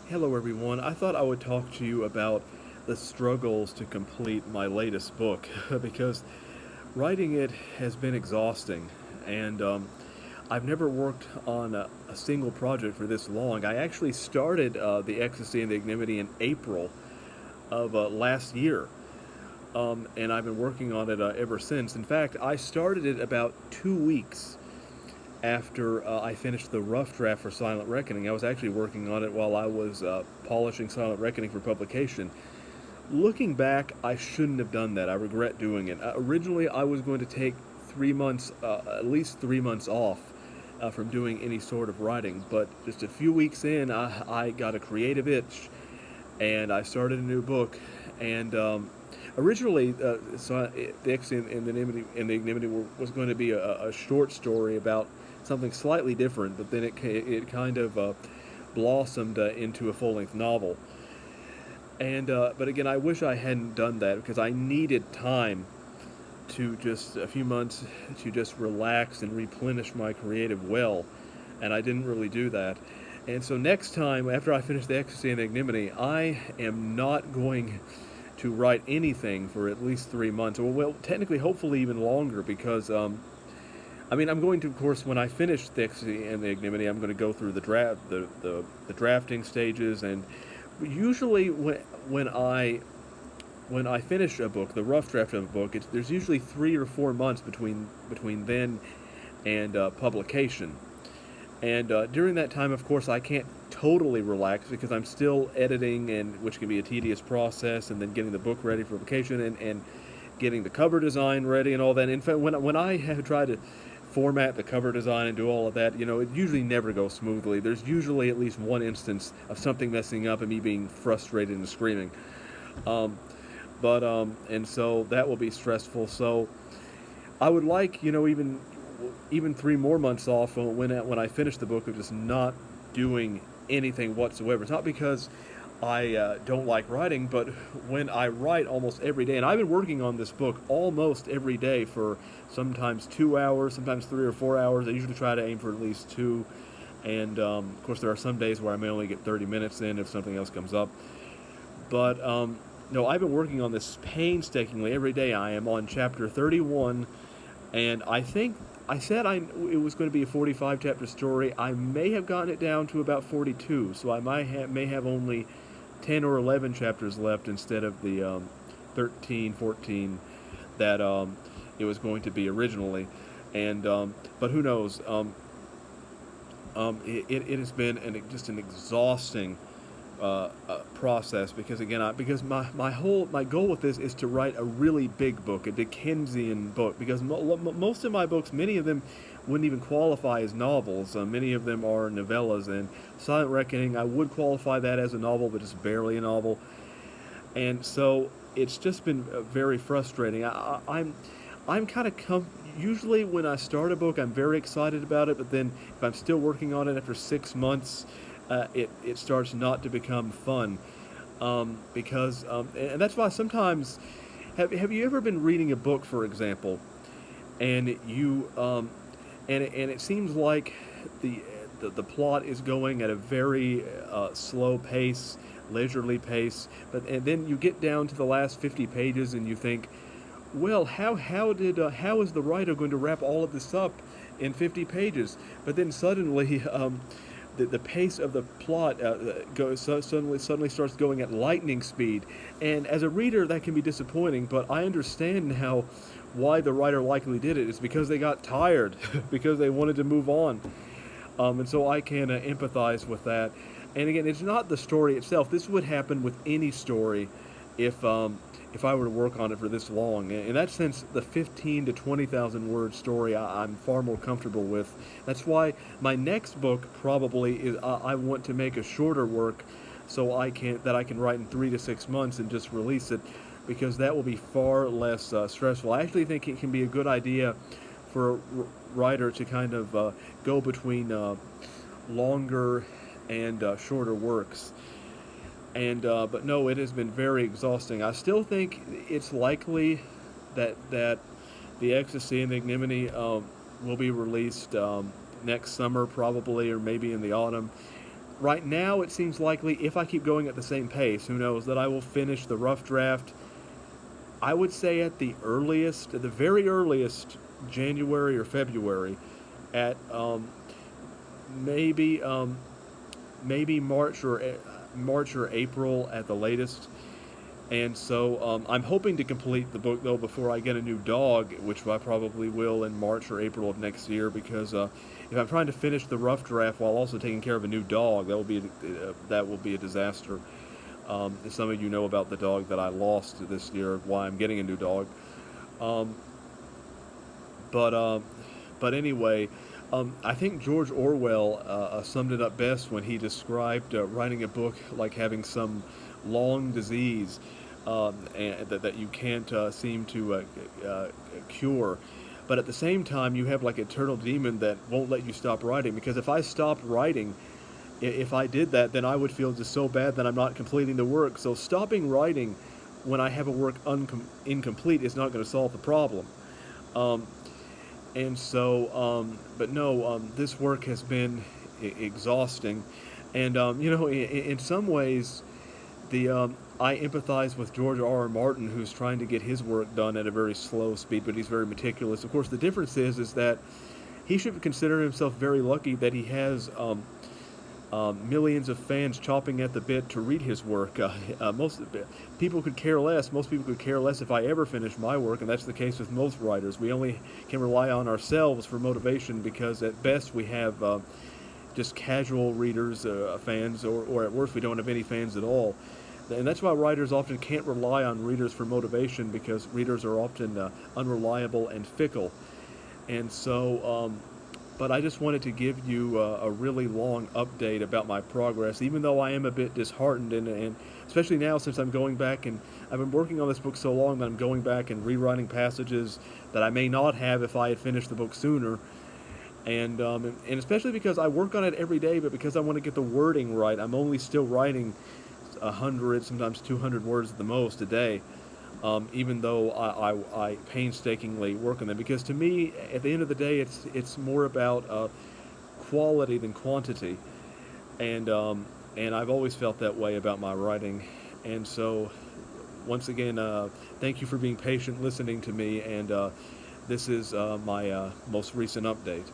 Hello, everyone. I thought I would talk to you about the struggles to complete my latest book because writing it has been exhausting, and I've never worked on a single project for this long. I actually started The Ecstasy and the Ignominy in April of last year, and I've been working on it ever since. In fact, I started it about 2 weeks after I finished the rough draft for Silent Reckoning. I was actually working on it while I was polishing Silent Reckoning for publication. Looking back, I shouldn't have done that. I regret doing it. Originally, I was going to take 3 months, at least 3 months off from doing any sort of writing, but just a few weeks in, I got a creative itch and I started a new book. And originally, the X and the Ignominy was going to be a short story about something slightly different, but then it kind of blossomed into a full length novel. And but again, I wish I hadn't done that because I needed time to just a few months to just relax and replenish my creative well, and I didn't really do that. And so next time, after I finish the Ecstasy and the Ignominy, I am not going to write anything for at least 3 months. Well, technically, hopefully even longer, because I'm going to, of course, when I finish the Ecstasy and the Ignominy, I'm going to go through the drafting stages, and usually when I finish a book, the rough draft of a book, there's usually 3 or 4 months between then and publication. And during that time, of course, I can't totally relax because I'm still editing, and which can be a tedious process, and then getting the book ready for publication and getting the cover design ready and all that. In fact, when I have tried to format the cover design and do all of that, it usually never goes smoothly. There's usually at least one instance of something messing up and me being frustrated and screaming. Um, and so that will be stressful. So I would like, even 3 more months off when I finish the book of just not doing anything whatsoever. It's not because I don't like writing, but when I write almost every day, and I've been working on this book almost every day for sometimes 2 hours, sometimes 3 or 4 hours. I usually try to aim for at least two. And of course, there are some days where I may only get 30 minutes in if something else comes up. But no, I've been working on this painstakingly every day. I am on chapter 31, and I think I said it was going to be a 45 chapter story. I may have gotten it down to about 42, so I may have only 10 or 11 chapters left instead of the 13, 14 that it was going to be originally. And but who knows? It has been just an exhausting process because again, because my goal with this is to write a really big book, a Dickensian book. Because most of my books, many of them wouldn't even qualify as novels. Many of them are novellas, and Silent Reckoning I would qualify that as a novel, but it's barely a novel. And so it's just been very frustrating. I'm kind of usually when I start a book, I'm very excited about it, but then if I'm still working on it after 6 months, it starts not to become fun. Because and that's why sometimes have you ever been reading a book, for example, and you and it seems like the the plot is going at a very slow pace, leisurely pace, but and then you get down to the last 50 pages and you think, well, how is the writer going to wrap all of this up in 50 pages? But then suddenly, the pace of the plot suddenly starts going at lightning speed, and as a reader, that can be disappointing. But I understand now why the writer likely did it. It's because they got tired, because they wanted to move on, and so I can empathize with that. And again, it's not the story itself. This would happen with any story if I were to work on it for this long. In that sense, the 15 to 20,000 word story I'm far more comfortable with. That's why my next book probably is I want to make a shorter work so I can write in 3 to 6 months and just release it, because that will be far less stressful. I actually think it can be a good idea for a writer to kind of go between longer and shorter works. And but no, it has been very exhausting. I still think it's likely that the Ecstasy and the Ignominy will be released next summer, probably, or maybe in the autumn. right now it seems likely, if I keep going at the same pace, who knows, that I will finish the rough draft. I would say at the earliest, at the very earliest, January or February, at maybe maybe March or April at the latest. And so I'm hoping to complete the book though before I get a new dog, which I probably will in March or April of next year. Because if I'm trying to finish the rough draft while also taking care of a new dog, that will be a disaster. Some of you know about the dog that I lost this year, why I'm getting a new dog. Um, but anyway, I think George Orwell summed it up best when he described writing a book like having some long disease and that you can't seem to cure. But at the same time, you have like eternal demon that won't let you stop writing. Because if I stopped writing, if I did that, then I would feel just so bad that I'm not completing the work. So stopping writing when I have a work incomplete is not going to solve the problem. Um, and so, but no, this work has been exhausting, and in some ways, the I empathize with George R. R. Martin, who's trying to get his work done at a very slow speed, but he's very meticulous. Of course, the difference is that he should consider himself very lucky that he has millions of fans chopping at the bit to read his work. Most people could care less. Most people could care less if I ever finish my work, and that's the case with most writers. We only can rely on ourselves for motivation because at best we have just casual readers, fans, or at worst we don't have any fans at all. And that's why writers often can't rely on readers for motivation, because readers are often unreliable and fickle. And so, but I just wanted to give you a really long update about my progress, even though I am a bit disheartened, and especially now since I'm going back and I've been working on this book so long that I'm going back and rewriting passages that I may not have if I had finished the book sooner. And especially because I work on it every day, but because I want to get the wording right, I'm only still writing 100, sometimes 200 words at the most a day. Even though I painstakingly work on them, because to me, at the end of the day, it's more about quality than quantity, and I've always felt that way about my writing. And so, once again, thank you for being patient, listening to me, and this is my most recent update.